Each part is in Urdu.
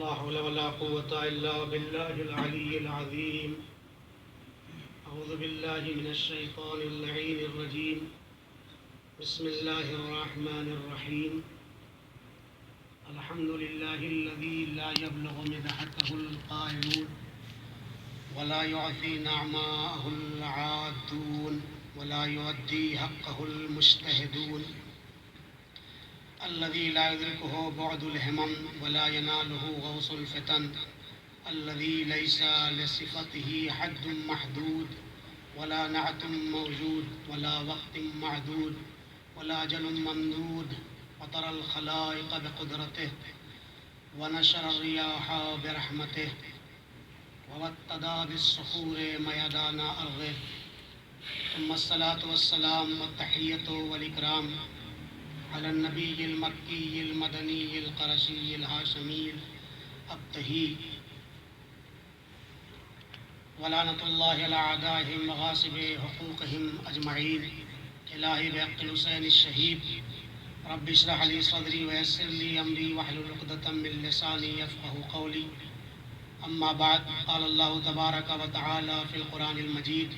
لا حول ولا قوة إلا بالله العلي العظيم. أعوذ بالله من الشيطان اللعين الرجيم. بسم الله الرحمن الرحيم. الحمد لله الذي لا يبلغ مدحته القائلون ولا يعفي نعماءه العادون ولا يؤدي حقه المجتهدون، الذي لا يدركه بعد الهمم ولا يناله غوص الفتن، الذي ليس لصفته حد محدود ولا نعت موجود ولا وقت معدود ولا أجل ممدود، وترى الخلائق بقدرته ونشر الرياح برحمته ووتدا بالصخور ميدان أرضه، ثم الصلاة والسلام والتحية والإكرام على النبي المكي المدني القرشي الهاشمي الأبتهي، ولعنة الله على أعدائهم وغاصب حقوقهم أجمعين. إلهي بحق الحسين الشهيد رب اشرح لي صدري ويسر لي أمري واحلل عقدة من لساني يفقهوا قولي. أما بعد، قال الله تبارك وتعالى في القرآن المجيد: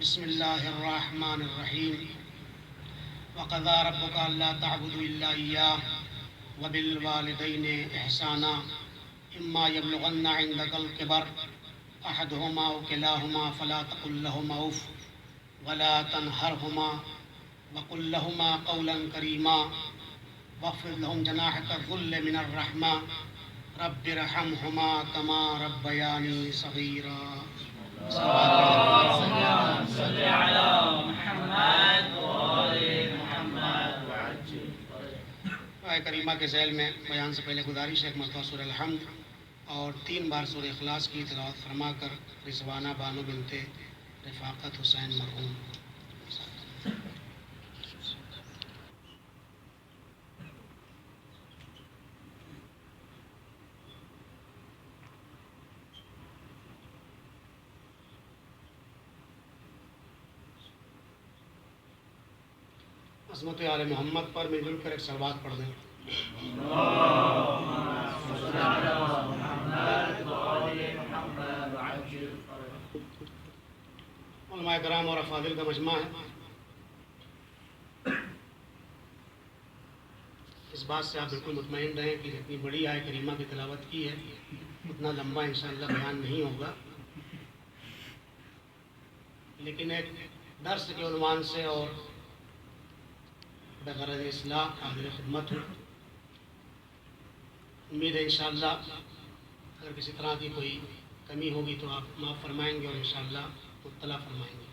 بسم الله الرحمن الرحيم. وقضى ربك ألا تعبدوا إلا إياه وبالوالدين إحسانا إما يبلغن عندك الكبر أحدهما أو كلاهما فلا تقل لهما أف ولا تنهرهما وقل لهما قولا كريما واخفض لهم جناح الذل من الرحمة رب ارحمهما كما ربياني صغيرا. اللهم صل على محمد وآل محمد وعجل. آیت کریمہ کے ذیل میں بیان سے پہلے گزارش ہے ایک مرتبہ سورہ الحمد اور 3 بار سورہ اخلاص کی تلاوت فرما کر رضوانہ بانو بنت رفاقت حسین مرحوم عظمت آل محمد پر مل جل کر ایک صلوات پڑھ دیں. علماء کرام اور افاضل کا مجمع ہے. اس بات سے آپ بالکل مطمئن رہیں کہ جتنی بڑی آیت کریمہ کی تلاوت کی ہے اتنا لمبا انشاءاللہ بیان نہیں ہوگا، لیکن ایک درس کے عنوان سے اور بغرض اصلاح حاضر خدمت ہوں. امید ہے انشاءاللہ اگر کسی طرح کی کوئی کمی ہوگی تو آپ معاف فرمائیں گے اور انشاءاللہ مطلع فرمائیں گے.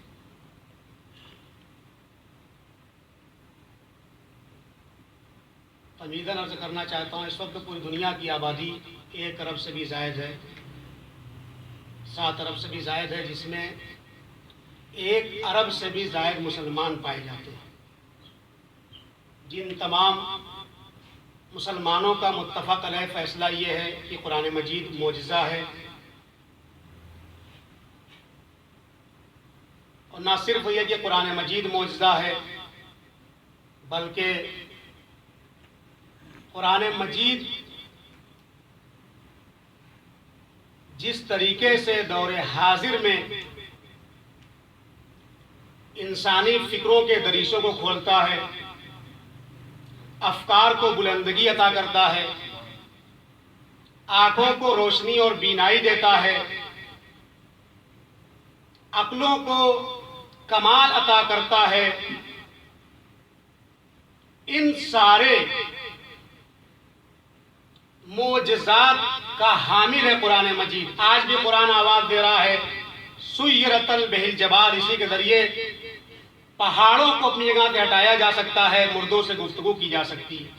تمہیداً عرض کرنا چاہتا ہوں، اس وقت پوری دنیا کی آبادی 1 ارب سے بھی زائد ہے، 7 ارب سے بھی زائد ہے، جس میں 1 ارب سے بھی زائد مسلمان پائے جاتے ہیں. جن تمام مسلمانوں کا متفق علیہ فیصلہ یہ ہے کہ قرآن مجید معجزہ ہے، اور نہ صرف یہ کہ قرآن مجید معجزہ ہے بلکہ قرآن مجید جس طریقے سے دور حاضر میں انسانی فکروں کے دریچوں کو کھولتا ہے، افکار کو بلندگی عطا کرتا ہے، آنکھوں کو روشنی اور بینائی دیتا ہے، عقلوں کو کمال عطا کرتا ہے، ان سارے معجزات کا حامل ہے قرآن مجید. آج بھی قرآن آواز دے رہا ہے سیرت البہ الجبال، اسی کے ذریعے پہاڑوں کو اپنی جگہ سے ہٹایا جا سکتا ہے، مردوں سے گفتگو کی جا سکتی ہے.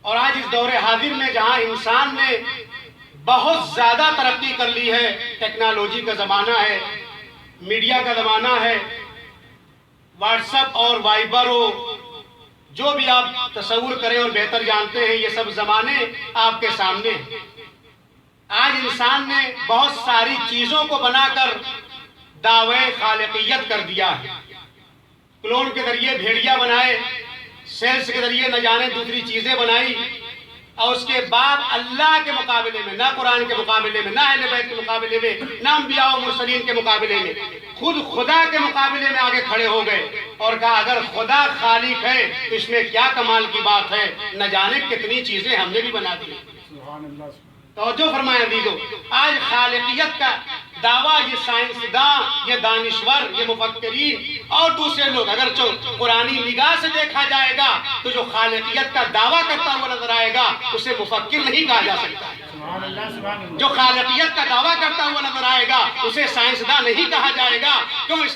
اور آج اس دور حاضر میں جہاں انسان نے بہت زیادہ ترقی کر لی ہے، ٹیکنالوجی کا زمانہ ہے، میڈیا کا زمانہ ہے، واٹس ایپ اور وائبر ہو، جو بھی آپ تصور کریں اور بہتر جانتے ہیں، یہ سب زمانے آپ کے سامنے ہیں. آج انسان نے بہت ساری چیزوں کو بنا کر دعوے خالقیت کر دیا ہے. کلون کے ذریعے بھیڑیا بنائے، سیلز کے ذریعے نہ جانے دوسری چیزیں بنائی، اور اس کے بعد اللہ کے مقابلے میں، نہ قرآن کے مقابلے میں، نہ اہل بیت کے مقابلے میں، نہ انبیاء و مرسلین کے مقابلے میں، خود خدا کے مقابلے میں آگے کھڑے ہو گئے اور کہا اگر خدا خالق ہے تو اس میں کیا کمال کی بات ہے، نہ جانے کتنی چیزیں ہم نے بھی بنا دی۔ توجہ فرمائیں عزیزو، آج خالقیت کا دعویٰ یہ سائنسداں، یہ دانشور، یہ مفکرین اور دوسرے لوگ، اگر جو قرآنی نگاہ سے دیکھا جائے گا تو جو خالقیت کا دعویٰ کرتا ہوا نظر آئے گا اسے مفکر نہیں کہا جا سکتا۔ جو خالقیت کا دعویٰ کرتا ہوا نظر آئے گا اسے سائنسداں نہیں کہا جائے گا۔ کیوں؟ اس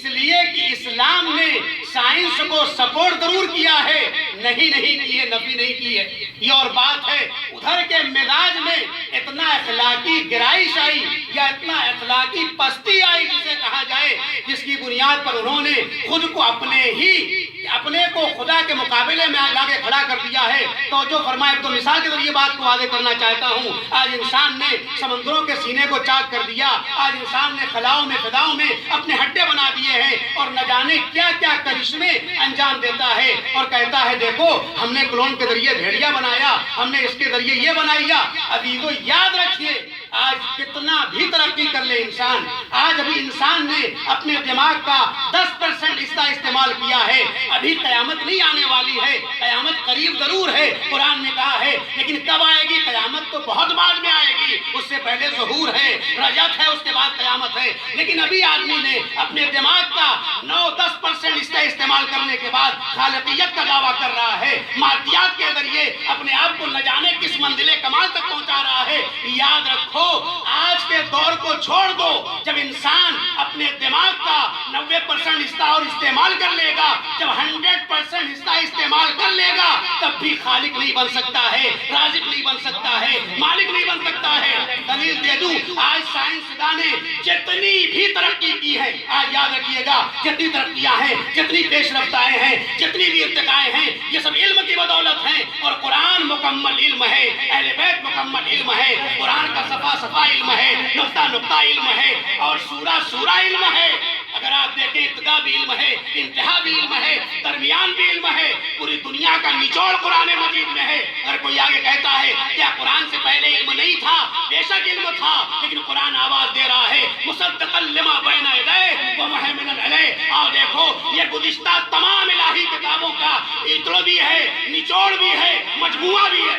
لیے کہ اسلام نے سائنس کو سپورٹ ضرور کیا ہے، نہیں کی ہے، نفی نہیں کی ہے۔ یہ اور بات ہے ادھر کے مزاج میں اتنا اخلاقی گرائش آئی یا اتنا اخلاقی پستی آئی جسے کہا جائے، جس کی بنیاد پر انہوں نے خود کو اپنے کو خدا کے مقابلے میں لاگے کھڑا کر دیا ہے۔ توجہ فرمائے، تو مثال کے ذریعے بات کو واضح کرنا چاہتا ہوں۔ آج انسان نے سمندروں کے سینے کو چاک کر دیا، آج انسان نے خلاؤں میں فضاؤں میں اپنے ہڈے بنا دیے ہیں اور نہ جانے کیا کیا کرشمے انجام دیتا ہے اور کہتا ہے دیکھو ہم نے کلون کے ذریعے بھیڑیا بنایا، ہم نے اس کے ذریعے یہ بنایا۔ عزیزو یاد رکھیے، آج کتنا بھی ترقی کر لے انسان، آج ابھی انسان نے اپنے دماغ کا 10% حصہ استعمال کیا ہے، ابھی قیامت نہیں آنے والی ہے، قیامت قریب ضرور ہے، قرآن نے کہا ہے، لیکن کب آئے گی قیامت تو بہت بعد میں آئے گی، اس سے پہلے ظہور ہے، رجعت ہے، اس کے بعد قیامت ہے۔ لیکن ابھی آدمی نے اپنے دماغ کا 9-10% حصہ استعمال کرنے کے بعد خالقیت کا دعویٰ کر رہا ہے، مادیات کے ذریعے اپنے آپ کو نہ جانے کس منزل کمال تک پہنچا رہا ہے۔ یاد رکھو آج کے دور کو چھوڑ دو، جب انسان اپنے دماغ کا 90% حصہ اور استعمال کر لے گا، جب 100% حصہ استعمال کر لے گا، تب بھی خالق نہیں بن سکتا ہے، رازق نہیں بن سکتا ہے، مالک نہیں بن سکتا ہے۔ دلیل دے دوں، آج سائنسداں نے جتنی بھی ترقی کی ہے، آج یاد رکھیے گا جتنی ترقیاں ہیں، جتنی پیش رفتائیں ہیں، جتنی بھی ارتقائیں ہیں، یہ سب علم کی بدولت ہیں، اور قرآن مکمل علم ہے، اہل بیت مکمل علم ہے، قرآن کا صفحہ علم ہے، نقطہ علم ہے، اور سورہ علم ہے۔ اگر آپ دیکھیں ابتدا بھی علم ہے، انتہا بھی علم ہے، درمیان بھی علم ہے، پوری دنیا کا نچوڑ قرآن مجید میں ہے۔ اگر کوئی آگے کہتا ہے کیا قرآن سے پہلے علم نہیں تھا؟ بے شک علم تھا، لیکن قرآن آواز دے رہا ہے مصدقا لما بین یدیہ ومہیمنا علیہ۔ آؤ دیکھو یہ گزشتہ تمام الہی کتابوں کا انٹرو بھی ہے، نچوڑ بھی ہے، مجموعہ بھی ہے۔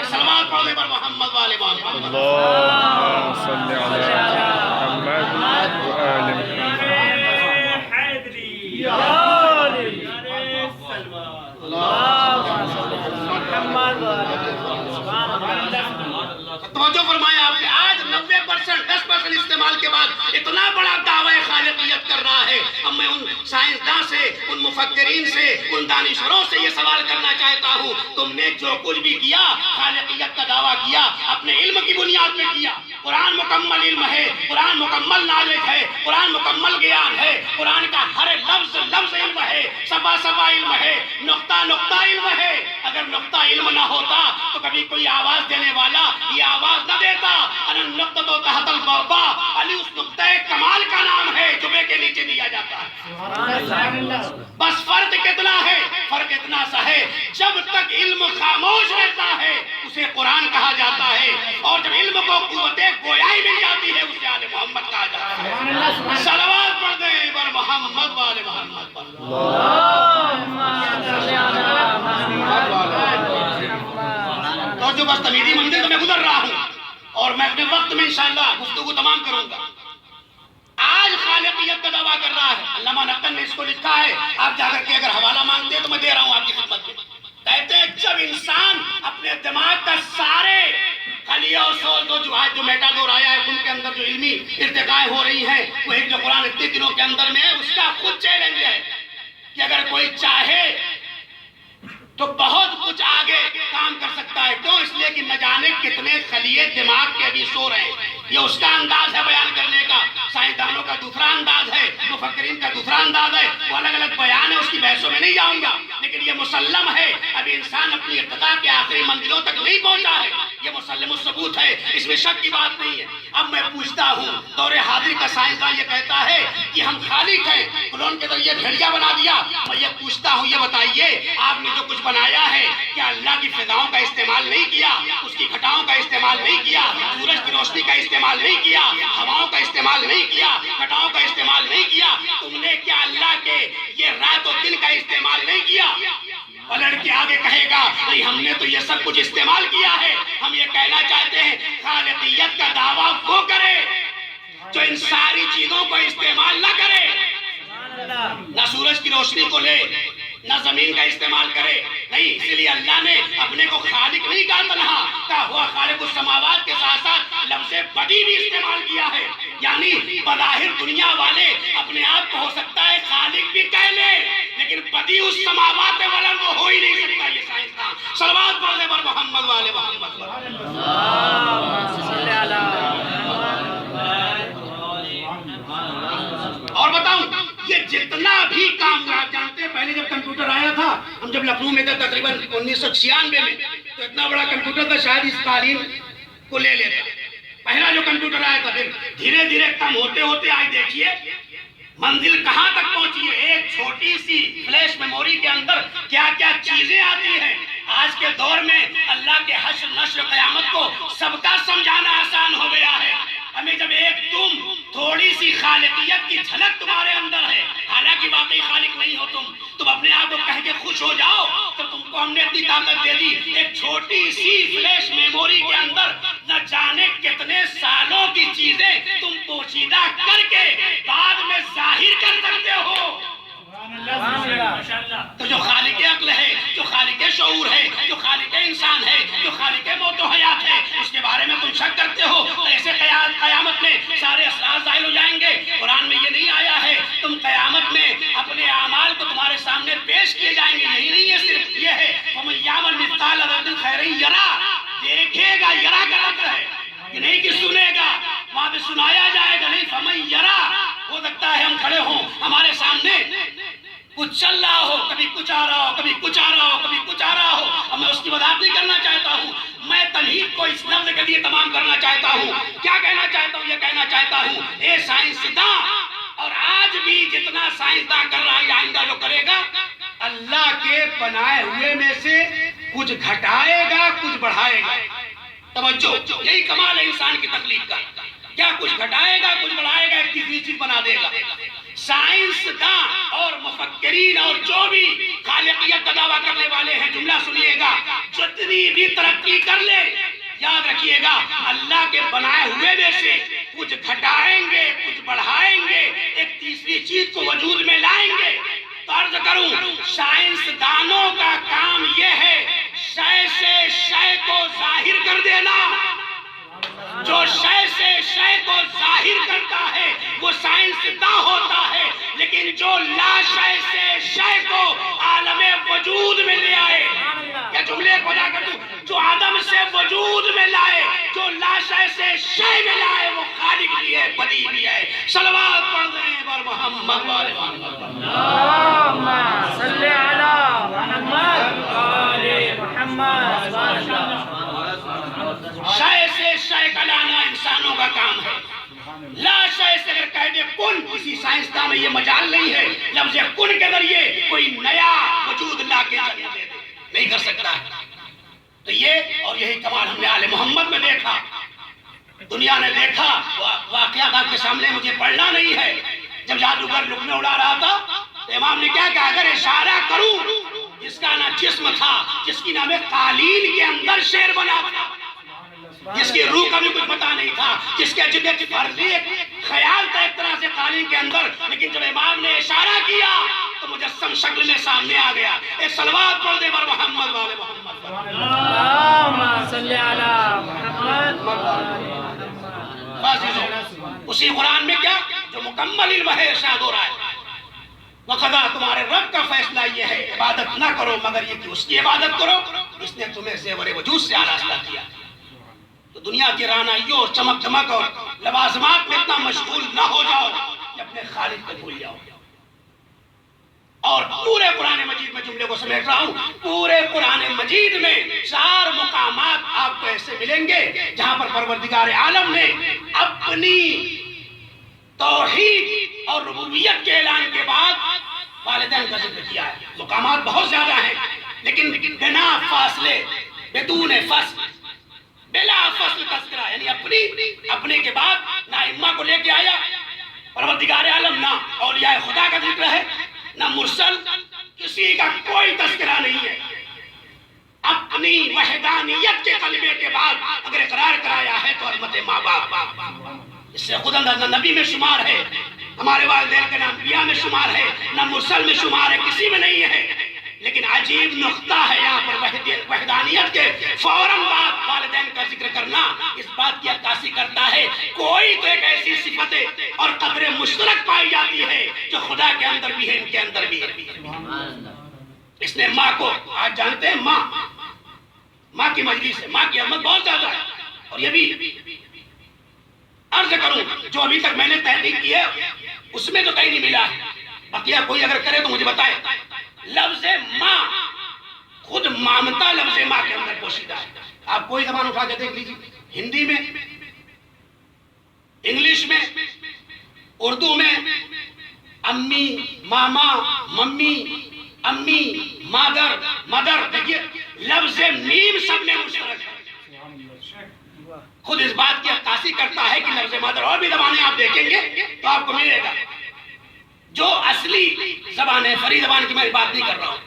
سلوات پڑھنے پر محمد والے محمد، اللهم صل على محمد وآل محمد۔ توجہ فرمایا آپ نے، آج 90% 10% استعمال کے بعد اتنا بڑا دعوی خالقیت کر رہا ہے۔ اب میں ان سائنسداں سے، ان مفکرین سے، ان دانشوروں سے یہ سوال کرنا چاہتا ہوں، تم نے جو کچھ بھی کیا خالقیت کا دعویٰ کیا اپنے علم کی بنیاد پہ کیا۔ قرآن مکمل علم ہے، قرآن مکمل نالج ہے، قرآن مکمل گیان ہے، قرآن کا ہر لفظ علم ہے، صفحہ علم ہے، نقطہ علم ہے۔ اگر نقطہ علم نہ ہوتا تو کبھی کوئی آواز دینے والا یہ آواز نہ دیتا۔ انا النقطۃ تحت البوبا، علی اس نقطہ کمال کا نام ہے، جبے کے نیچے دیا جاتا ہے۔ بس فرق کتنا ہے؟ فرق اتنا سا ہے جب تک علم خاموش رہتا ہے اسے قرآن کہا جاتا ہے، اور جب علم کو قوت گویائی مل جاتی ہے اسے آل محمد کہا جاتا ہے۔ صلوات پڑھ دیں بر محمد والے محمد پر۔ تو جو بس تمیری منزل تو میں گزر رہا ہوں اور میں اپنے وقت میں انشاءاللہ گفتگو تمام کروں گا۔ آج خالقیت کا دعویٰ کر رہا ہے، علامہ نقل نے اس کو لکھا ہے، آپ جا کر کے اگر حوالہ مانگتے ہیں تو میں دے رہا ہوں آپ کی خدمت میں۔ کہتے ہیں جب انسان اپنے دماغ کا سارے خلیہ اور سول جو میٹاڈور آیا ہے ان کے اندر جو علمی ارتقائیں ہو رہی ہیں، وہ ایک جو قرآن اتنے دنوں کے اندر میں ہے، اس کا خود چیلنج ہے کہ اگر کوئی چاہے تو بہت کچھ آگے کام کر سکتا ہے۔ کیوں؟ اس لیے کہ نہ جانے کتنے خلیے دماغ کے ابھی سو رہے ہیں۔ یہ اس کا انداز ہے بیان کرنے کا، سائنسدانوں کا دوسرا انداز ہے، مفکرین کا دوسرا انداز ہے، وہ الگ الگ بیان ہے، اس کی بحثوں میں نہیں جاؤں گا، لیکن یہ مسلم ہے ابھی انسان اپنی ارتقاء کے آخری منزلوں تک نہیں پہنچا ہے، یہ مسلم الثبوت ہے، اس میں شک کی بات نہیں ہے۔ اب میں پوچھتا ہوں، دور حاضر کا سائنسدان یہ کہتا ہے کہ ہم خالق ہیں، کلون کے ذریعے بھیڑیا بنا دیا، میں یہ پوچھتا ہوں یہ بتائیے آپ نے جو کچھ بنایا ہے کیا اللہ کی فضاؤں کا استعمال نہیں کیا، اس کی گھٹاؤں کا استعمال نہیں کیا، سورج کی روشنی کا استعمال نہیں کیا، ہواؤں کا استعمال نہیں کیا، گھٹاؤں کا استعمال نہیں کیا؟ تم نے کیا اللہ کے یہ رات و دن کا استعمال نہیں کیا؟ پلٹ کے آگے کہے گا نہیں ہم نے تو یہ سب کچھ استعمال کیا ہے۔ ہم یہ کہنا چاہتے ہیں خالقیت کا دعویٰ وہ کرے جو ان ساری چیزوں کو استعمال نہ کرے، نہ سورج کی روشنی کو لے نہ زمین کا استعمال کرے، نہیں۔ اسی لیے اللہ نے اپنے کو خالق نہیں کہا تنہا، کہا ہوا خالق السماوات کے ساتھ ساتھ لفظ بدی بھی استعمال کیا ہے، یعنی بظاہر دنیا والے اپنے آپ کو ہو سکتا ہے خالق بھی کہہ لے لیکن بدی اس سماوات والارض وہ ہو ہی نہیں سکتا۔ یہ سائنسدان صلوات پڑھنے پر محمد والے محمد اور بتاؤں یہ جتنا بھی کام آپ جانتے ہیں، پہلے جب کمپیوٹر آیا تھا، ہم جب لکھنؤ میں تھے تقریباً 1996 میں، تو اتنا بڑا کمپیوٹر تھا شاید اس تعلیم کو لے لیتا، پہلا جو کمپیوٹر آیا تھا۔ پھر دھیرے دھیرے کم ہوتے ہوتے آج دیکھیے منزل کہاں تک پہنچی ہے۔ ایک چھوٹی سی فلیش میموری کے اندر کیا کیا چیزیں آتی ہیں۔ آج کے دور میں اللہ کے حشر نشر قیامت کو سب کا سمجھانا آسان ہو گیا ہے۔ ہمیں جب ایک تم تھوڑی سی خالقیت کی جھلک تمہارے اندر ہے، حالانکہ واقعی خالق نہیں ہو تم اپنے آپ کو کہہ کے خوش ہو جاؤ تو تم کو ہم نے اتنی طاقت دے دی، ایک چھوٹی سی فلیش میموری کے اندر نہ جانے کتنے سالوں کی چیزیں تم پوشیدہ کر کے بعد میں ظاہر کر سکتے ہو۔ تو جو خالق عقل ہے، جو خالق شعور ہے، جو خالق انسان ہے، جو خالق موت و حیات ہے، اس کے بارے میں تم شک کرتے ہو تو ایسے قیامت میں سارے اسرار ظاہر ہو جائیں گے۔ قرآن میں یہ نہیں آیا ہے تم قیامت میں اپنے اعمال کو تمہارے سامنے پیش کیے جائیں گے، یہی نہیں ہے، صرف یہ ہے وَمَن يَعْمَلْ مِثْقَالَ ذَرَّةٍ خَيْرًا يَرَهُ، دیکھے گا، یرا کا لفظ ہے، یہ نہیں کہ سنے گا، وہاں پہ سنایا جائے گا، نہیں، فَمَن يَرَا، ہو سکتا ہے ہم کھڑے ہوں ہمارے سامنے کچھ چل رہا ہو، کبھی کچھ آ رہا ہو، کبھی کچھ آ رہا ہو، کبھی کچھ آ رہا ہو، اور میں اس کی وضاحت نہیں کرنا چاہتا ہوں، میں تمہید کو اس لفظ کے لیے تمام کرنا چاہتا ہوں۔ کیا کہنا چاہتا ہوں؟ یہ کہنا چاہتا ہوں اے سائنسداں، اور آج بھی جتنا سائنسداں کر رہا ہے آئندہ جو کرے گا، اللہ کے بنائے ہوئے میں سے کچھ گھٹائے گا کچھ بڑھائے گا۔ توجہ، یہی کمال ہے انسان کی تخلیق کا، کیا کچھ گھٹائے گا کچھ بڑھائے گا، ایک تیسری چیز بنا دے گا۔ سائنسداں اور مفکرین اور جو بھی خالقیت کا دعویٰ کرنے والے ہیں، جملہ سنیے گا، جتنی بھی ترقی کر لے، یاد رکھیے گا اللہ کے بنائے ہوئے میں سے کچھ گھٹائیں گے کچھ بڑھائیں گے، ایک تیسری چیز کو وجود میں لائیں گے۔ تو عرض کروں سائنسدانوں کا کام یہ ہے شے سے شے کو ظاہر کر دینا۔ جو شے سے شے کو ظاہر کرتا ہے وہ سائنسداں ہوتا ہے، لیکن جو لا شے سے شے کو عالم وجود میں لے آئے، یا جملے کو ادا کر دوں، جو آدم سے وجود میں لائے، جو لا شے سے شے میں لائے، وہ خالق بھی ہے بدی بھی ہے۔ صلوات پڑھ دیں بر محمد والے محمد، اللہم صلی علی محمد آل محمد۔ شے سے شے کا لانا انسانوں کا کام ہے۔ لا شے سے اگر کہہ دے کن، کسی سائنسداں میں یہ مجال نہیں ہے لفظ کن کے ذریعے کوئی نیا وجود لا کے جنم دے دے، نہیں کر سکتا۔ تو یہ اور یہی کمال ہم نے آل محمد میں دیکھا، دنیا نے دیکھا۔ واقعات آپ کے سامنے مجھے پڑھنا نہیں ہے، جب جادوگر لقمے اڑا رہا تھا تو امام نے کیا کہا، اگر اشارہ کروں جس کا نہ جسم تھا، جس کی نام قالین کے اندر شیر بنا تھا، جس کی روح کا بھی کچھ پتا نہیں تھا، جس کے جدت فرضی خیال تھا ایک طرح سے قالین کے اندر، لیکن جب امام نے اشارہ کیا تو مجسم شکل میں سامنے آ گیا۔ ایک صلوات پڑھ دے بر محمد والے محمد، اللہم صلی علی محمد۔ اسی قرآن میں کیا جو مکمل علم ہے ارشاد ہو رہا ہے، وَقَضَىٰ، تمہارے رب کا فیصلہ یہ ہے عبادت نہ کرو مگر یہ کہ اس کی عبادت کرو، اس نے تمہیں زیور وجود سے آراستہ کیا۔ تو دنیا کی رعنائیوں اور چمک دمک اور لوازمات میں اتنا مشغول نہ ہو جاؤ کہ اپنے خالق کو بھول جاؤ۔ اور پورے قرآن مجید میں جملے کو سمیٹ رہا ہوں، پورے قرآن مجید میں 4 مقامات آپ کو ایسے ملیں گے جہاں پر پروردگار عالم نے اپنی توحید اور ربوبیت کے اعلان کے بعد والدین کا ذکر کیا ہے. مقامات بہت زیادہ ہیں لیکن بنا فاصلے بدون فصل بلا فصل تذکرہ، یعنی اپنے کے بعد نہ ائمہ کو لے کے آیا، پروردگار عالم، نہ اولیاء خدا کا ذکر ہے، نہ مرسل، کسی کا کوئی تذکرہ نہیں ہے. اپنی وحدانیت کے کلمے کے بعد اگر اقرار کرایا ہے تو حرمت ماں باپ، اس سے خود نہ نبی میں شمار ہے، ہمارے والدین کا نام انبیاء میں شمار ہے، نہ مرسل میں شمار ہے، کسی میں نہیں ہے. لیکن عجیب نقطہ ہے یہاں پر وحدانیت کے فوراً بعد والدین کا ذکر کرنا اس بات کی عکاسی کرتا ہے کوئی تو ایک ایسی صفت اور قدر مشترک پائی جاتی ہے جو خدا کے اندر بھی ہے، ان کے اندر بھی ہے. اس نے ماں کو، آج جانتے ہیں ماں کی مجلس ہے، ماں کی اہمیت بہت زیادہ ہے. اور یہ بھی عرض کروں جو ابھی تک میں نے تحقیق کی ہے اس میں تو کہیں نہیں ملا ہے، بقیہ کوئی اگر کرے تو مجھے بتائے. لفظ ماں، خود مامتا لفظ ماں کے اندر پوشیدہ ہے. آپ کوئی زبان اٹھا کے دیکھ لیجیے، ہندی میں، انگلش میں، اردو میں، امی، ماما، ممی، امی، مدر، دیکھیے لفظ میم سب میں مشترک ہے. خود اس بات کی عکاسی کرتا ہے کہ لفظ مدر، اور بھی زبانیں آپ دیکھیں گے تو آپ کو ملے گا. جو اصلی زبان ہے، فری زبان کی میں بات نہیں کر رہا ہوں،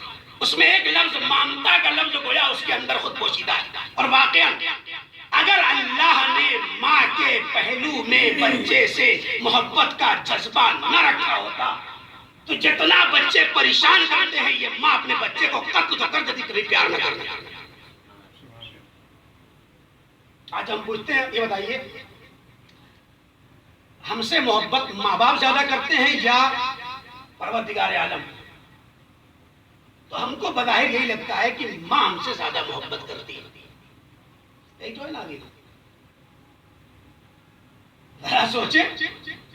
اس میں ایک لفظ مامتا کا لفظ گویا اس کے اندر خود پوشیدہ ہے. اور واقعاً اگر اللہ نے ماں کے پہلو میں بچے سے محبت کا جذبہ نہ رکھا ہوتا تو جتنا بچے پریشان کرتے ہیں یہ ماں اپنے بچے کو قتل تو کر دیتی، کبھی پیار نہ کرنا. آج ہم پوچھتے ہیں، یہ بتائیے ہم سے محبت ماں باپ زیادہ کرتے ہیں یا پروردگار عالم؟ تو ہم کو بظاہر یہی لگتا ہے کہ ماں ہم سے زیادہ محبت کرتی ہے. یہی تو ہے نا. ذرا سوچیں،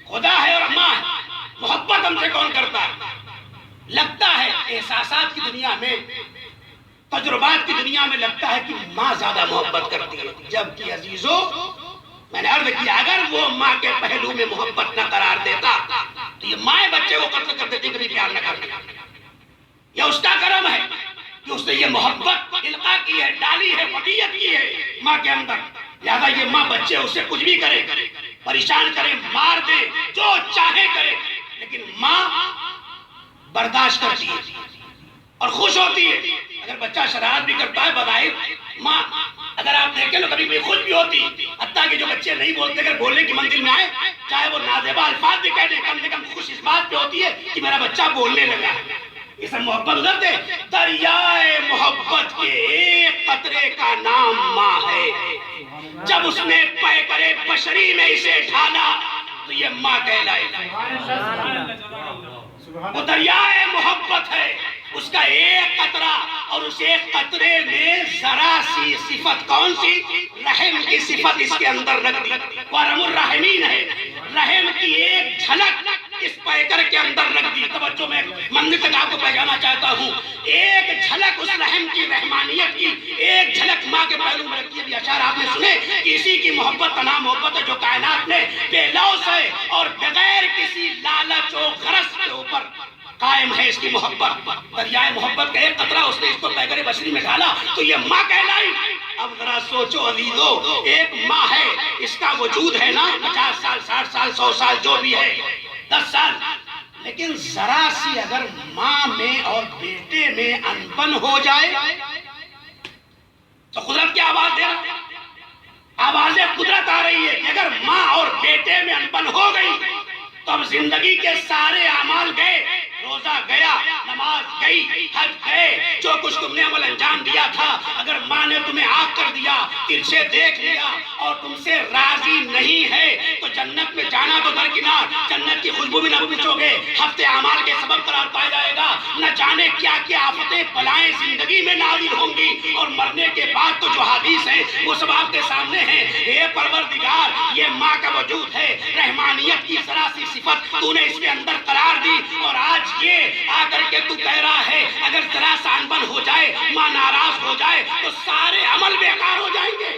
خدا ہے اور ماں ہے، محبت ہم سے کون کرتا ہے؟ لگتا ہے احساسات کی دنیا میں، تجربات کی دنیا میں لگتا ہے کہ ماں زیادہ محبت کرتی ہے. جبکہ عزیزو میں نے عرض کیا اگر وہ ماں کے پہلو میں محبت نہ قرار دیتا تو یہ ماں بچے کو قتل کر دیتی، کبھی پیار نہ کرتا. یہ اس کا کرم ہے کہ اس نے یہ محبت القاء کی ہے، ڈالی ہے، وقیت کی ہے ماں کے اندر. لہذا یہ ماں بچے اسے کچھ بھی کرے، پریشان کرے، مار دے، جو چاہے کرے، لیکن ماں برداشت کرتی ہے اور خوش ہوتی ہے. اگر بچہ شرارت بھی کرتا ہے بظاہر ماں، اگر آپ دیکھیں تو کبھی خوش بھی ہوتی، حتیٰ کہ جو بچے نہیں بولتے اگر بولنے کی منزل میں آئے چاہے وہ نازیبہ الفاظ بھی کہہ دیں، کم سے کم خوش اس بات پہ ہوتی ہے کہ میرا بچہ بولنے لگا ہے. یہ سب محبت ادھر دے. دریائے محبت کے ایک قطرے کا نام ماں ہے. جب اس نے پیکرے بشری میں اسے ڈھالا تو یہ ماں کہلائے. وہ دریائے محبت ہے، اس کا ایک قطرہ، اور اس ایک قطرے میں ذرا سی صفت، کون سی؟ رحم کی صفت اس کے اندر رکھ دی. وَرَحْمُ الرَّحِمِينَ ہے، رحم کی ایک جھلک اس پیکر کے اندر رکھ دی. توجہ میں منزل تک آپ کو پہچانا چاہتا ہوں. ایک جھلک اس رحم کی، رحمانیت کی ایک جھلک ماں کے پہلو میں رکھی. ابھی اشعار آپ نے سنے کہ اسی کی محبت کا نام محبت ہے جو کائنات میں بے لوث ہے اور بغیر کسی لالچ و غرض کے اوپر قائم ہے اس کی محبت. دریائے محبت کا ایک قطرہ اس نے اس کو پیکر بشری میں ڈالا تو یہ ماں کہلائی. اب ذرا سوچو عزیزو، ایک ماں ہے، اس کا وجود ہے نا 50 سال 60 سال 100 سال جو بھی ہے، 10 سال، لیکن ذرا سی اگر ماں میں اور بیٹے میں انبن ہو جائے تو قدرت کی آواز دے رہا ہے، آوازیں قدرت آ رہی ہے کہ اگر ماں اور بیٹے میں انبن ہو گئی تو اب زندگی کے سارے اعمال گئے، روزہ گیا، نماز گئی، حج گئے، جو کچھ تم نے عمل انجام دیا تھا. اگر ماں نے تمہیں آگ کر دیا، ترچھے دیکھ لیا اور تم سے راضی نہیں ہے تو جنت میں جانا تو درکنار، جنت کی خوشبو بھی نہ پوچھو گے، ہفتے اعمال کے سبب قرار پایا جائے گا. نہ جانے کیا کیا آفتیں بلائیں زندگی میں نازل ہوں گی اور مرنے کے بعد تو جو حدیث ہیں وہ سب آپ کے سامنے ہیں. اے پروردگار، یہ ماں کا وجود ہے، رحمانیت کی ذرا سی صفت تو نے اس کے اندر قرار دی، اور آج یہ آ کر کے تو کہہ رہا ہے اگر ذرا سا انبن ہو جائے، ماں ناراض ہو جائے تو سارے عمل بیکار ہو جائیں گے.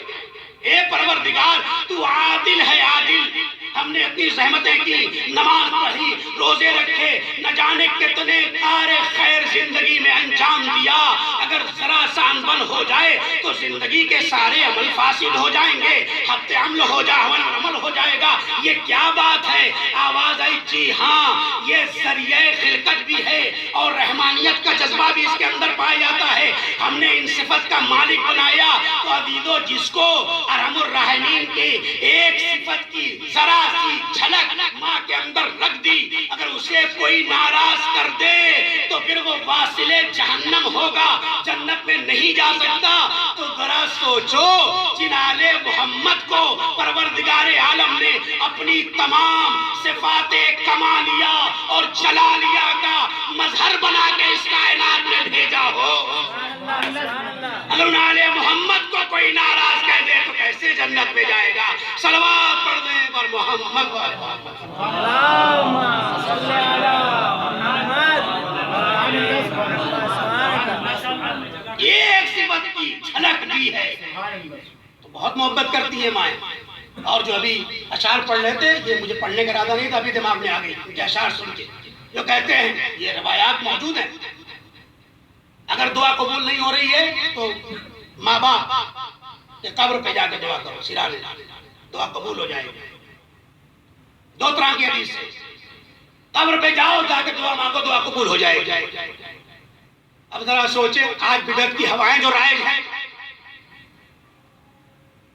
اے پروردگار، تو عادل ہے، عادل ہم نے اتنی زحمتیں کی، نماز پڑھی، روزے رکھے، نہ جانے کتنے کار خیر زندگی میں انجام دیا، اگر ذرا سا انبن ہو جائے تو زندگی کے سارے عمل فاسد ہو جائیں گے، حد عمل ہو عمل ہو جائے گا۔ یہ کیا بات ہے؟ آواز آئی جی ہاں، یہ ذریعہ خلقت بھی ہے اور رحمانیت کا جذبہ بھی اس کے اندر پایا جاتا ہے۔ ہم نے ان صفت کا مالک بنایا تو عزیزو جس کو ارحم الراحمین کی ایک صفت کی ذرا سی جھلک ماں کے اندر رکھ دی، اگر اسے کوئی ناراض کر دے تو پھر وہ واصل جہنم ہوگا، جنت میں نہیں جا سکتا۔ تو ذرا سوچو، جن آل محمد کو پروردگار عالم نے اپنی تمام صفات کمالیہ اور جلالیہ کا مظہر بنا کے اس کائنات میں بھیجا ہو، اگر ان آل محمد کو کوئی ناراض کہہ دے تو کیسے جنت میں جائے گا؟ صلوات پڑھ دیں پر محمد اللہم صلی علی محمد۔ یہ ایک صفت کی جھلک بھی ہے، تو بہت محبت کرتی ہیں مائیں۔ اور جو ابھی اشعار پڑھ رہے تھے، یہ مجھے پڑھنے کا ارادہ نہیں تھا، ابھی دماغ میں آ گئی ان کے اشعار سن کے، جو کہتے ہیں یہ روایات موجود ہیں، اگر دعا قبول نہیں ہو رہی ہے تو ماں باپ کے قبر پہ جا کے دعا کرو، سرانے دعا قبول ہو جائے گی۔ دو طرح کی حدیث ہے، قبر پہ جاؤ، جا کے دعا مانگو، دعا قبول ہو جائے گی۔ اب ذرا سوچیں، آج بدعت کی ہوائیں جو رائج ہیں،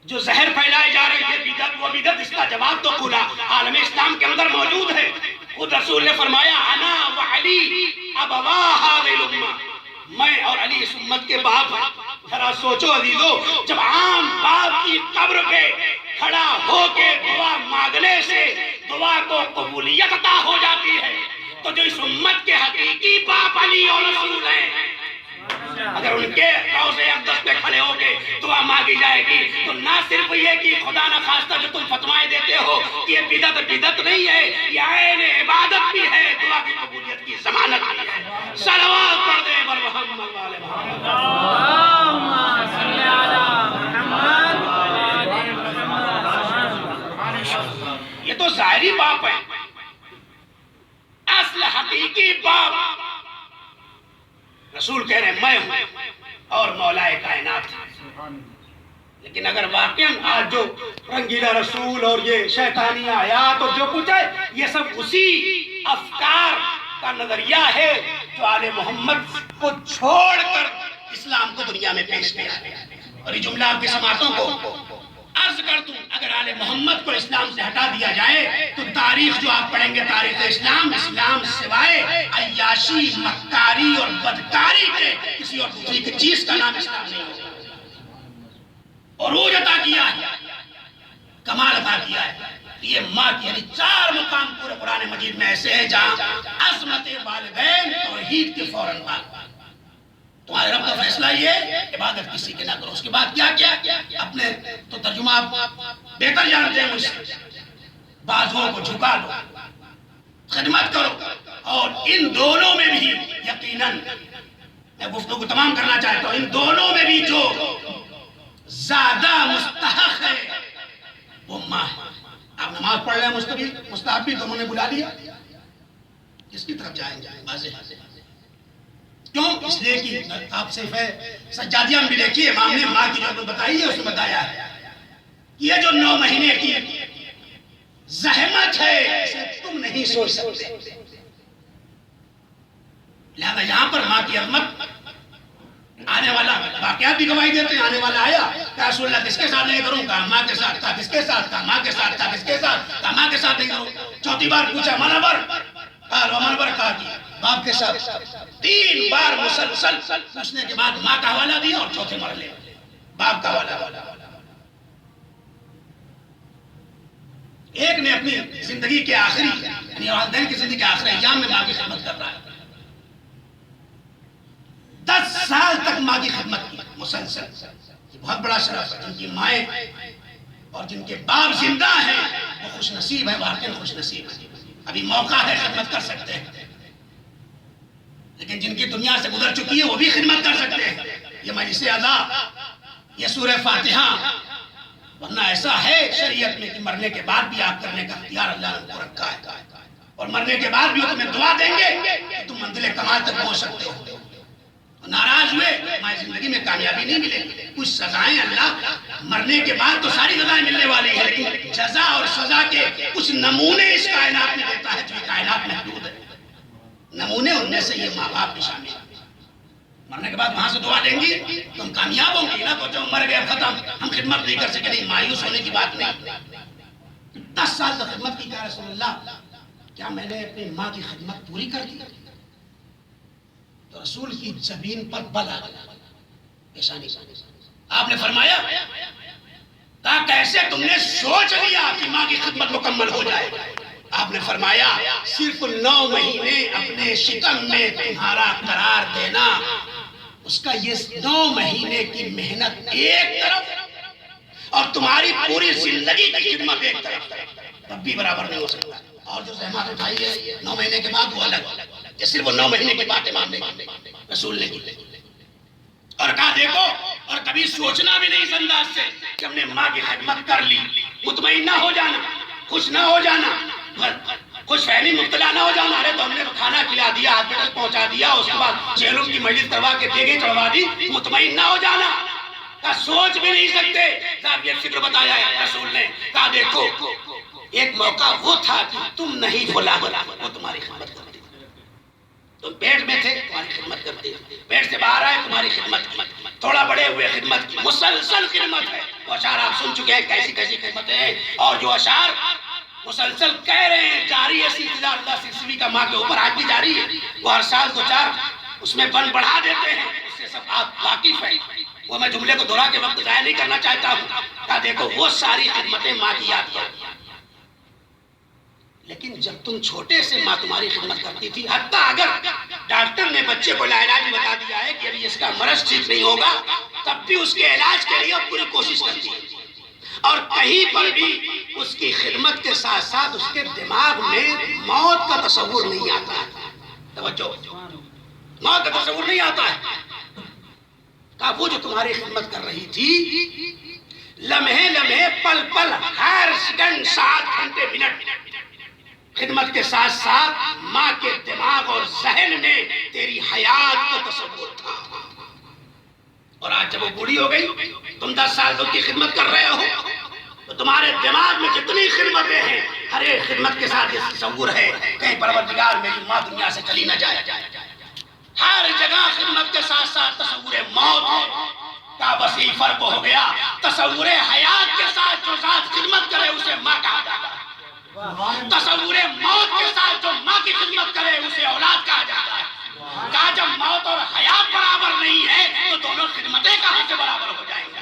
جو زہر پھیلائے جا رہے ہیں، بدعت وہ بدعت، اس کا جواب تو کھلا عالم اسلام کے اندر موجود ہے۔ خود رسول نے فرمایا انا وعلی ابوا هذه الامه، میں اور علی اس امت کے باپ ہیں۔ ذرا سوچو عزیزو، جب عام باپ کی قبر پہ کھڑا ہو کے دعا مانگنے سے دعا کو قبولیت عطا ہو جاتی ہے، تو جو اس امت کے حقیقی باپ علی اور رسول ہیں، اگر ان کے روضے اقدس پہ کھڑے ہو کے دعا مانگی جائے گی تو نہ صرف یہ کہ خدا نہ خواستہ جو تم فتوائیں دیتے ہو یہ بدعت نہیں ہے، یہ عین عبادت بھی ہے، دعا کی قبولیت کی ضمانت بھی ہے۔ صلوات پڑھ دیں بر محمد والے محمد۔ اللہم صلی علی محمد۔ یہ تو ظاہری باپ ہے، اصل حقیقی باپ رسول کہہ رہے ہیں میں ہوں اور مولائے کائنات۔ لیکن اگر واقعاً آج جو رنگیلا رسول اور یہ شیطانی آیات اور جو کچھ ہے، یہ سب اسی افکار کا نظریہ ہے جو آل محمد کو چھوڑ کر اسلام کو دنیا میں پیش کیا ہے۔ اور یہ جملہ آپ کی سماعتوں کو عرض کر دوں، اگر آل محمد کو اسلام سے ہٹا دیا جائے تو تاریخ جو آپ پڑھیں گے، تاریخ اسلام سوائے عیاشی، مکاری اور بدکاری کے کسی اور دوسری چیز کا نام اسلام نہیں ہوگا۔ عروج عطا کیا ہے، کمال عطا کیا ہے۔ یہ ماں کی یعنی 4 مقام پورے قرآن مجید میں ایسے ہیں جہاں عظمت والدین توحید کے فوراً بعد تمہارے رب کا فیصلہ یہ عبادت کسی کے نہ کرو۔ اس کے بعد کیا اپنے تو ترجمہ آپ بہتر جانتے ہیں مجھ سے، بازوؤں کو جھکا لو، خدمت کرو، اور ان دونوں میں بھی یقیناً میں گفتگو تمام کرنا چاہتا ہوں، ان دونوں میں بھی جو زیادہ مستحق ہے وہ ماں ہے۔ آپ نماز پڑھ رہے ہیں، مستحب بھی دونوں نے بلا لیا، کس کی طرف جائیں گے؟ واضح کیوں؟ اس لیے کہ آپ صرف سجادیہ میں بھی دیکھیے، امام نے ماں کی جو بتائی ہے اس میں بتایا ہے یہ جو 9 مہینے کی زحمت ہے اسے تم نہیں سوچ سکتے۔ لہذا یہاں پر ماں کی عظمت، آنے والا واقعات بھی گواہی دیتے ہیں، آنے والا آیا کہ رسول اللہ کس کے ساتھ نہیں کروں، کہا ماں کے ساتھ، کہا کس کے ساتھ، کہا ماں کے ساتھ، کہا کس کے ساتھ، کہا ماں کے ساتھ نہیں کروں۔ چوتھی بار پوچھا منور، کہا منور، کہا کہ باپ کے ساتھ۔ 3 بار مسلسل پوچھنے کے بعد ماں کا حوالہ دیا اور چوتھے مرحلے باپ کا حوالہ۔ ایک نے اپنی زندگی کے آخری یعنی والدین کی زندگی کے آخری ایام میں ماں کی خدمت کر رہا ہے، 10 سال تک ماں کی خدمت کی مسلسل۔ یہ بہت بڑا شرف ہے، جن کی مائیں اور جن کے باپ زندہ ہیں وہ خوش نصیب ہے، واقعی خوش نصیب ہے، ابھی موقع ہے خدمت کر سکتے ہیں۔ لیکن جن کی دنیا سے گزر چکی ہے وہ بھی خدمت کر سکتے ہیں۔ یہ مجلس اعزا، یہ سورہ فاتحہ ورنہ ایسا ہے شریعت میں کہ مرنے کے بعد بھی آپ کرنے کا اختیار اللہ نے کو رکھا ہے، اور مرنے کے بعد بھی وہ تمہیں دعا دیں گے کہ تم منزل کمال تک پہنچ سکتے ہو۔ ناراض ہوئے ہماری زندگی میں کامیابی نہیں ملے گی، کچھ سزائیں اللہ مرنے کے بعد تو ساری سزائیں ملنے والی ہے، لیکن جزا اور سزا کے کچھ نمونے اس کائنات میں دیتا ہے جو یہ کائنات محدود ہے۔ نمونے ان میں سے یہ ماں باپ بھی شامل ہے۔ مرنے کے بعد وہاں سے دعا دیں گی تم کامیاب ہوں گی، نہ تو جو مر گئے ختم ہم خدمت نہیں کر سکے، نہیں، مایوس ہونے کی بات نہیں۔ 10 سال تک خدمت کی یا رسول اللہ، کیا میں نے اپنی ماں کی خدمت پوری کر دی؟ تو رسول کی زمین پر بل آ گیا پیشانی۔ آپ نے فرمایا کیسے تم نے سوچ لیا کہ ماں کی خدمت مکمل ہو جائے؟ آپ نے فرمایا صرف 9 مہینے اپنے شکم میں تمہارا قرار دینا، اس کا یہ 9 مہینے کی محنت ایک طرف اور تمہاری پوری زندگی کی خدمت ایک طرف، تب بھی برابر نہیں ہو سکتا۔ اور جو زحمت اٹھائی ہے 9 مہینے کے بعد وہ الگ، یہ صرف 9 مہینے کی بات امام رسول نے کی، اور کہا دیکھو، اور کبھی سوچنا بھی نہیں اس انداز سے کہ ہم نے ماں کی خدمت کر لی، مطمئن نہ ہو جانا، خوش نہ ہو جانا، خوش فہمی مبتلا نہ ہو جانا، ارے تو ہم نے کھانا کھلا دیا، ہاسپٹل پہنچا دیا، اس کے بعد جیلوں کی مجلس کروا کے دیگیں چڑھوا دی، مطمئن نہ ہو جانا، کہا سوچ بھی نہیں سکتے۔ صاحب یہ فکر بتایا ہے رسول نے، کہا دیکھو ایک موقع وہ تھا کہ تم نہیں بھلا، وہ تمہاری خدمت کرتی، تم پیٹ میں تھے تمہاری خدمت کرتی، پیٹ سے باہر آئے تمہاری خدمت کی، تھوڑا بڑے ہوئے خدمت کی، مسلسل خدمت ہے۔ وہ اشعار آپ سن چکے ہیں کیسی کیسی خدمتیں ہیں، اور جو اشعار مسلسل کہہ رہے ہیں، جاری ہے سلسلہ اللہ سلسلوی کا ماں کے اوپر آج بھی جاری ہے، وہ ہر سال 2-4 اس میں بن بڑھا دیتے ہیں، اس سے سب آپ واقف ہیں، وہ میں جملے کو دہرا کے وقت ضائع نہیں کرنا چاہتا ہوں۔ کہا دیکھو وہ ساری خدمتیں ماں کی یاد کیا، لیکن جب تم چھوٹے سے ماں تمہاری خدمت کرتی تھی، حتیٰ اگر ڈاکٹر نے بچے کو لاعلاج بتا دیا ہے کہ ابھی اس کا مرض ٹھیک نہیں ہوگا، تب بھی اس کے علاج کے لیے پوری کوشش کرتی ہے، اور کہیں پر بھی اس کی خدمت کے ساتھ ساتھ اس کے دماغ میں موت کا تصور نہیں آتا ہے۔ توجہ، موت کا تصور نہیں آتا ہے۔ کہا وہ جو تمہاری خدمت کر رہی تھی، لمحے لمحے پل پل، ہر سیکنڈ، ساعت، گھنٹے، منٹ، خدمت کے ساتھ ساتھ ماں کے دماغ اور ذہن میں تیری حیات کا تصور تھا، اور آج جب وہ بوڑھی ہو گئی، تم 10 سال تک کی خدمت کر رہے ہو، تو تمہارے دماغ میں جتنی خدمتیں ہیں، ہر ایک خدمت کے ساتھ یہ تصور ہے کہیں پروردگار میری ماں دنیا سے چلی نہ جائے۔ ہر جگہ خدمت کے ساتھ ساتھ تصور موت ہے۔ کا بس یہ فرق ہو گیا، تصور حیات کے ساتھ جو ذات خدمت کرے اسے ماں کہا جاتا ہے، تصور موت کے ساتھ جو ماں کی خدمت کرے اسے اولاد کہا جاتا ہے۔ کہا جب موت اور حیات برابر نہیں ہے تو دونوں خدمتیں کہاں سے برابر ہو جائیں گے؟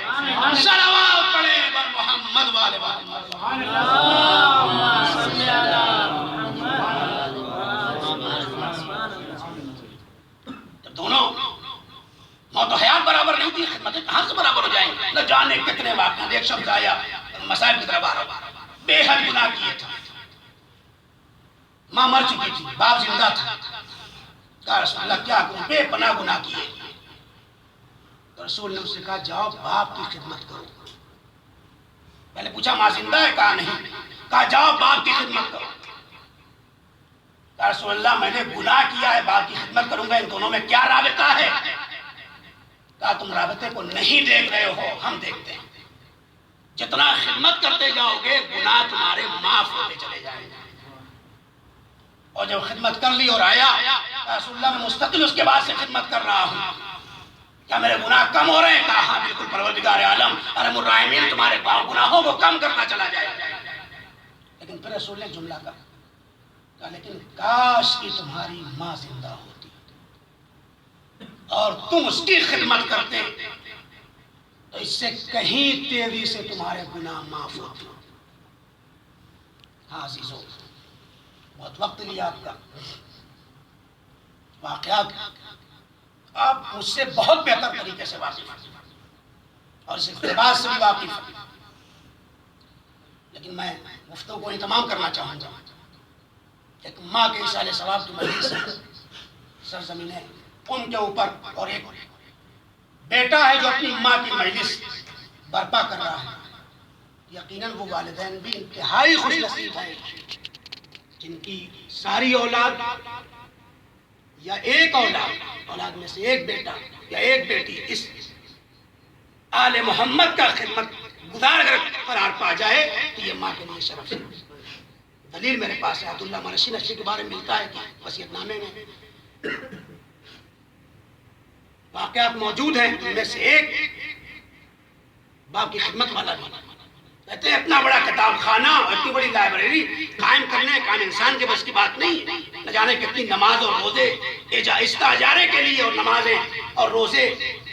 صلوات پڑھے بر محمد والے جب دونوں موت و حیات برابر نہیں تھی، خدمتیں کہاں سے برابر ہو جائیں گے؟ نہ جانے کتنے واقعات، ایک شخص آیا مسائل کی طرف آ رہا، بے حد گناہ کیے تھے، ماں مر چکی تھی، باپ زندہ تھا، کہا رسول اللہ کیا کروں، بے پناہ گناہ کیے۔ تو رسول نے اس سے کہا جاؤ باپ کی خدمت کرو۔ پہلے پوچھا ماں زندہ ہے؟ کہا نہیں۔ کہا جاؤ باپ کی خدمت کرو۔ کہا رسول اللہ میں نے گناہ کیا ہے، باپ کی خدمت کروں گا، ان دونوں میں کیا رابطہ ہے؟ کہا تم رابطے کو نہیں دیکھ رہے ہو، ہم دیکھتے ہیں، جتنا خدمت کرتے جاؤ گے گناہ تمہارے معاف ہوتے چلے جائیں گے۔ اور جب خدمت کر لی اور آیا، رسول اللہ میں مستقل اس کے بعد سے خدمت کر رہا ہوں، کیا میرے گناہ کم ہو رہے ہیں؟ کہا ہاں بالکل پروردگار عالم ارحم الراحمین تمہارے گناہوں کو کم کرنا چلا جائے۔ لیکن پھر رسول نے جملہ کہا لیکن کاش کہ تمہاری ماں زندہ ہوتی اور تم اس کی خدمت کرتے تو اس سے کہیں تیزی سے تمہارے گناہ معاف ہوتے۔ ہاں عزیزو، بہت وقت لیا آپ کا، واقعات آپ مجھ سے بہت بہتر طریقے سے واقف ہیں اور اس اقتباس سے بھی واقف ہیں، لیکن میں گفتگو کو اہتمام کرنا چاہوں گا۔ ایک ماں کے اصالِ ثواب کی مجلس سرزمین قم کے اوپر، اور ایک بیٹا ہے جو اپنی ماں کی مجلس برپا کر رہا ہے، یقیناً وہ والدین بھی انتہائی خوش نصیب ہیں جن کی ساری اولاد یا ایک اولاد میں سے ایک بیٹا یا ایک بیٹی اس آل محمد کا خدمت گزار قرار پا جائے تو یہ ماں کے لیے شرف ہے۔ دلیل میرے پاس ہے، عبداللہ مرشی نشی کے بارے میں ملتا ہے کہ وصیت نامے میں واقعات موجود ہیں، ان میں سے ایک باپ کی خدمت والا بھی کہتے ہیں اتنا بڑا کتاب خانہ اور اتنی بڑی لائبریری قائم کرنے کا انسان کے بس کی بات نہیں ہے۔ نہ جانے کتنی نماز اور روزے اجارے کے لیے اور نمازیں اور روزے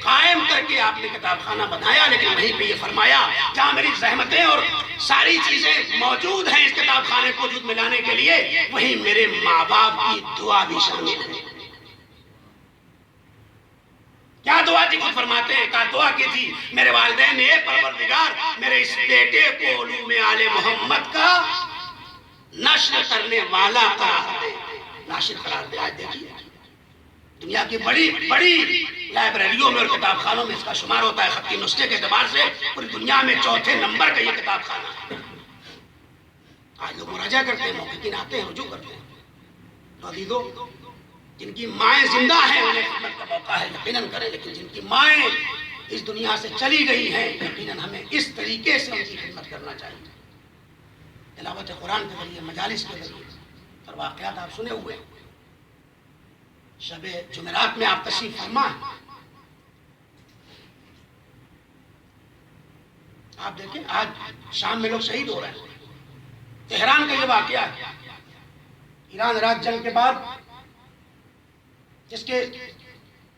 قائم کر کے آپ نے کتاب خانہ بنایا، لیکن وہیں پہ یہ فرمایا جہاں میری زحمتیں اور ساری چیزیں موجود ہیں اس کتاب خانے کو وجود میں لانے کے لیے، وہیں میرے ماں باپ کی دعا بھی شامل ہے۔ کیا دعا تھی خود فرماتے ہیں، کہا دعا کی تھی میرے والدین نے، پروردگار میرے اس بیٹے کو علوم آل محمد کا نشر کرنے والا قرار دے، ناشر قرار دے۔ آج دیکھیے دنیا کی بڑی بڑی لائبریریوں میں اور کتاب خانوں میں اس کا شمار ہوتا ہے، خطی نسخے کے اعتبار سے پوری دنیا میں چوتھے نمبر کا یہ کتاب خانہ ہے۔ آج لوگ مراجعہ کرتے ہیں، محققین آتے ہیں، رجوع کرتے ہیں۔ تو عزیزو، جن کی مائیں زندہ ہیں انہیں خدمت کا موقع ہے، یقیناً کریں، لیکن جن کی مائیں اس دنیا سے چلی گئی ہیں یقیناً ہمیں اس طریقے سے ان کی خدمت کرنا چاہیے، تلاوت قرآن کے ذریعے، مجالس کے ذریعے۔ اور واقعات آپ سنے ہوئے، شب جمعرات میں آپ تشریف فرما ہیں، آپ دیکھیں آج شام میں لوگ شہید ہو رہے ہیں۔ تہران کا یہ واقعہ ہے، ایران عراق جنگ کے بعد جس کے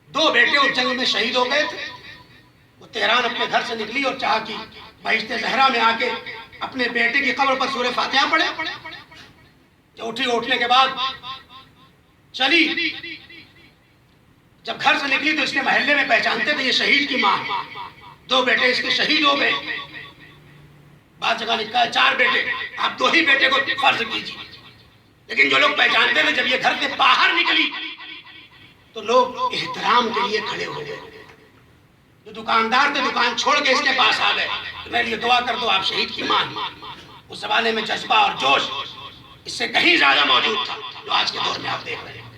2 بیٹے اس جنگ میں شہید ہو گئے تھے، وہ تہران اپنے گھر سے نکلی اور چاہا کہ بہشت زہرا میں آ کے اپنے بیٹے کی قبر پر سورہ فاتحہ پڑھے۔ جب اٹھنے کے بعد چلی، جب گھر سے نکلی تو اس کے محلے میں پہچانتے تھے یہ شہید کی ماں ہے، 2 بیٹے اس کے شہید ہو گئے۔ بعض جگہ لکھا ہے 4 بیٹے، آپ 2 ہی بیٹے کو فرض کیجیے، لیکن جو لوگ پہچانتے تھے جب یہ گھر سے باہر نکلی تو لوگ احترام کے لیے کھڑے ہو گئے۔ جو دکاندار تھے دکان چھوڑ کے اس کے پاس آ گئے، میرے لیے دعا کر دو، آپ شہید کی ماں ہیں۔ اس زمانے میں جذبہ اور جوش اس سے کہیں زیادہ موجود تھا جو آج کے دور میں آپ دیکھ رہے ہیں۔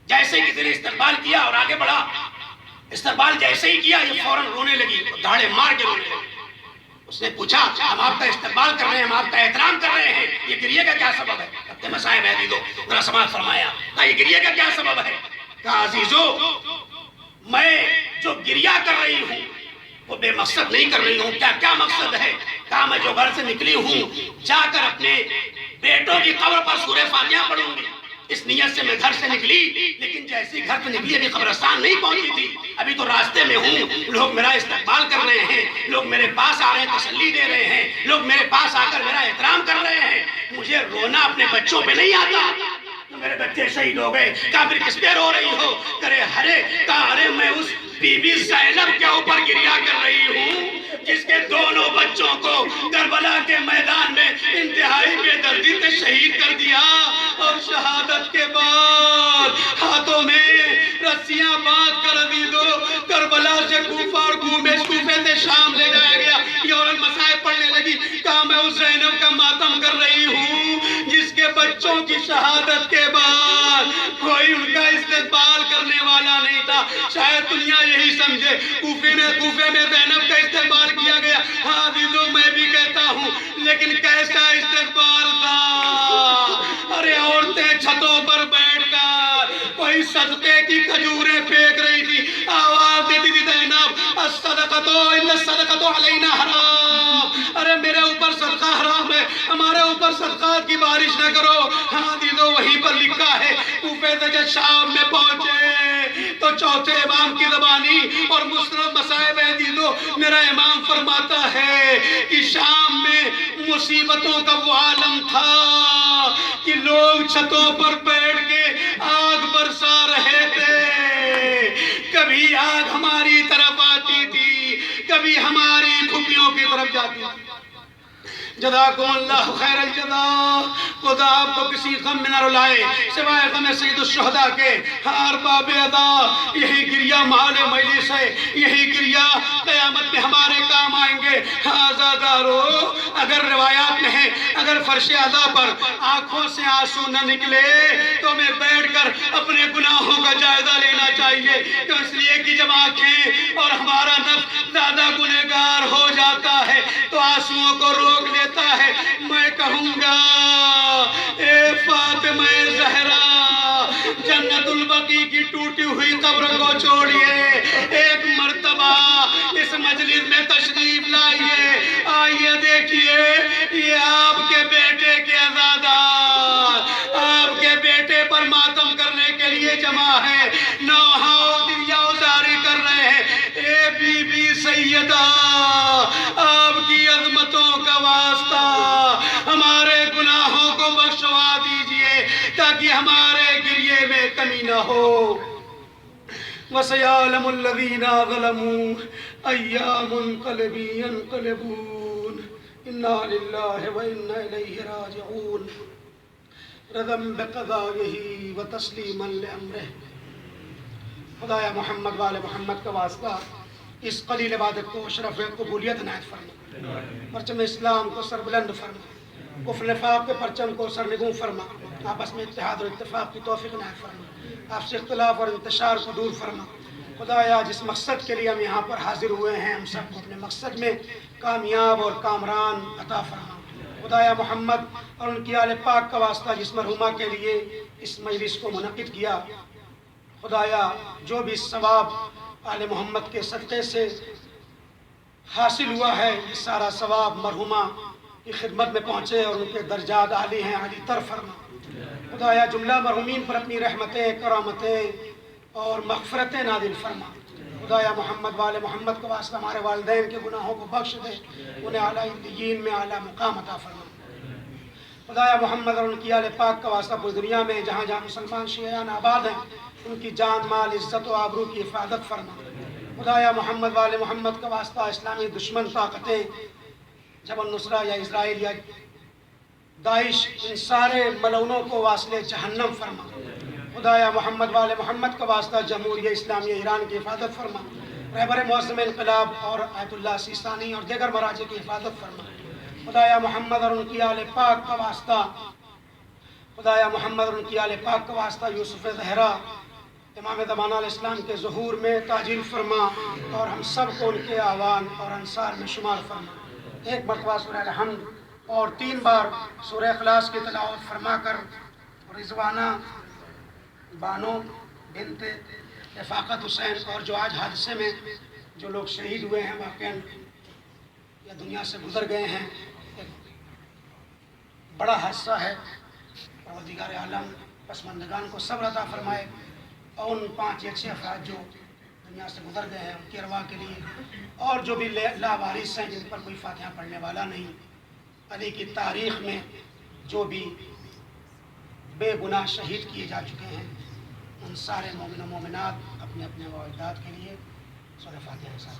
جیسے ہی کسی نے استقبال کیا اور آگے بڑھا، استقبال جیسے ہی کیا یہ فوراً رونے لگی، دھاڑے مار کے رونے لگی۔ اس نے پوچھا ہم آپ کا استقبال کر رہے ہیں، ہم آپ کا احترام کر رہے ہیں، یہ گریے کا کیا سبب ہے؟ اپنے مسائب عزیزو ذرا سماعت فرمایا، کہا یہ گریے کا کیا سبب ہے؟ کہا عزیزو میں جو گریہ کر رہی ہوں وہ بے مقصد نہیں کر رہی ہوں۔ کیا مقصد ہے؟ کہا میں جو گھر سے نکلی ہوں جا کر اپنے بیٹوں کی قبر پر سورہ فاتحہ پڑھوں گی، اس نیت سے میں گھر سے نکلی، لیکن جیسے گھر سے نکلی ابھی قبرستان نہیں پہنچی تھی، ابھی تو راستے میں ہوں، لوگ میرا استقبال کر رہے ہیں، لوگ میرے پاس آ رہے ہیں، تسلی دے رہے ہیں، لوگ میرے پاس آ کر میرا احترام کر رہے ہیں، مجھے رونا اپنے بچوں پہ نہیں آتا، میرے بچے شہید ہو گئے۔ کہا پھر کس پہ رو رہی ہو؟ کہا ارے میں اس بی بی زینب کے اوپر گریہ کر رہی ہوں جس کے دونوں بچوں کو کربلا کے میدان میں انتہائی بے دردی سے شہید کر دیا، اور شہادت کے بعد ہاتھوں میں رسیاں باندھ کر عزیزو کربلا سے کوفہ اور کوفے سے شام لے جایا گیا۔ یہ عورت مسائب پڑھنے لگی، کہا میں اس زینب کا ماتم کر رہی ہوں جس کے بچوں کی شہادت کے بعد کوئی ان کا استقبال کرنے والا نہیں تھا۔ شاید دنیا یہی سمجھے کوفے میں زینب کا استقبال کیا گیا۔ ہاں عزیزو میں بھی کہتا ہوں، لیکن کیسا استقبال تھا؟ ارے عورتیں چھتوں پر بیٹھ کر کوئی صدقے کی کھجوریں پھینک رہی تھی، آواز دیتی تھی زینب الصدقۃ علینا حرام، ارے میرے اوپر صدقہ حرام ہے، ہمارے اوپر صدقات کی بارش نہ کرو۔ ہاں عزیزو وہیں پر لکھا ہے کوفے سے جب شام میں پہنچے تو چوتھے امام کی زبانی اور مسند مسائب عزیزو میرا امام فرماتا ہے کہ شام میں مصیبتوں کا وہ عالم تھا کہ لوگ چھتوں پر بیٹھ کے آگ برسا رہے تھے، کبھی آگ ہماری طرف آتی تھی، کبھی ہماری پھوپھیوں کی طرف جاتی تھی۔ جزاکم اللہ خیر الجزا. خدا آپ کو کسی غم میں نہ رلائے سوائے غم سید الشہداء کے. ارباب ادا یہی گریہ مال مجلس ہے, یہی گریہ قیامت میں ہمارے کام آئیں گے. آزادارو اگر روایات میں ہے اگر فرش ادا پر آنکھوں سے آنسو نہ نکلے تو ہمیں بیٹھ کر اپنے گناہوں کا جائزہ لینا چاہیے. تو اس لیے کہ جب آنکھیں اور ہمارا نفس زیادہ گنہگار ہو جاتا ہے تو آنسوؤں کو روک دیتا ہے. میں کہوں گا اے فاطمہ زہرا جنت البقیع کی ٹوٹی ہوئی قبر کو چھوڑیے, ایک مرتبہ اس مجلس میں تشریف لائیے. آئیے دیکھیے یہ آپ کے بیٹے کے عزادار آپ کے بیٹے پر ماتم کرنے کے لیے جمع ہے, نوحہ دریاء جاری کر رہے ہیں. اے بی بی سیدہ آپ کی عظمتوں کا واسطہ ہمارے گناہوں کو بخشوا دیجئے تاکہ ہمارے گریے میں کمی نہ ہو. وَسَيَعْلَمُ الَّذِينَ ظَلَمُوا أَيَّ مُنقَلِبٍ يَنقَلِبُونَ إِنَّا لِلَّهِ وَإِنَّا إِلَيْهِ رَاجِعُونَ رضا بقضائه وتسلیما لأمره. خدایا محمد وآل محمد کا واسطہ اس قلیل عبادت کو شرف قبولیت عنایت فرما, پرچم اسلام کو سربلند فرما, کفر نفاق کے پرچم کو سرنگوں فرما, آپس میں اتحاد اور اتفاق کی توفیق عنایت فرما, آپ سے اختلاف اور انتشار کو دور فرما. خدایا جس مقصد کے لیے ہم یہاں پر حاضر ہوئے ہیں ہم سب کو اپنے مقصد میں کامیاب اور کامران عطا فرما. خدایا محمد اور ان کی آل پاک کا واسطہ جس مرحومہ کے لیے اس مجلس کو منعقد کیا, خدایا جو بھی ثواب آل محمد کے صدقے سے حاصل ہوا ہے یہ سارا ثواب مرحومہ کی خدمت میں پہنچے اور ان کے درجات عالی ہیں, عالی تر فرما. خدایا جملہ مرحومین پر اپنی رحمتیں کرامتیں اور مغفرتیں نازل فرما. خدایا محمد والے محمد کا واسطہ ہمارے والدین کے گناہوں کو بخش دے, انہیں اعلیٰ علیین میں اعلیٰ مقام عطا فرما. خدایا محمد اور ان کی آل پاک کا واسطہ پوری دنیا میں جہاں جہاں مسلمان شیعان آباد ہیں ان کی جان مال عزت و آبرو کی حفاظت فرما. خدایا محمد والے محمد کا واسطہ اسلامی دشمن طاقتیں جبل نصرہ یا اسرائیل یا داعش ان سارے ملعونوں کو واصل جہنم فرما. خدایا محمد والے محمد کا واسطہ جمہوریہ اسلامی ایران کی حفاظت فرما, رہبر معظم انقلاب اور آیت اللہ سیستانی اور دیگر مراجع کی حفاظت فرما. خدایا محمد اور ان کی آل پاک کا واسطہ خدایا محمد اور ان کی آل پاک کا واسطہ یوسف زہرا امام زمانہ علیہ السلام کے ظہور میں تعجیل فرما اور ہم سب کو ان کے آوان اور انصار میں شمار فرما. ایک مرتبہ سورہ الحمد اور 3 بار سورہ اخلاص کی تلاوت فرما کر رضوانہ بانو بنت رفاقت حسین اور جو آج حادثے میں جو لوگ شہید ہوئے ہیں واقعاً یا دنیا سے گزر گئے ہیں, ایک بڑا حادثہ ہے. پروردگار عالم پسماندگان کو صبر عطا فرمائے اور ان 5 یا 6 افراد جو دنیا سے گزر گئے ہیں ان کی ارواح کے لیے اور جو بھی لاوارث ہیں جن پر کوئی فاتحہ پڑھنے والا نہیں, علی کی تاریخ میں جو بھی بے گناہ شہید کیے جا چکے ہیں ان سارے مومن و مومنات اپنے اپنے والدات کے لیے سورہ فاتحہ کے ساتھ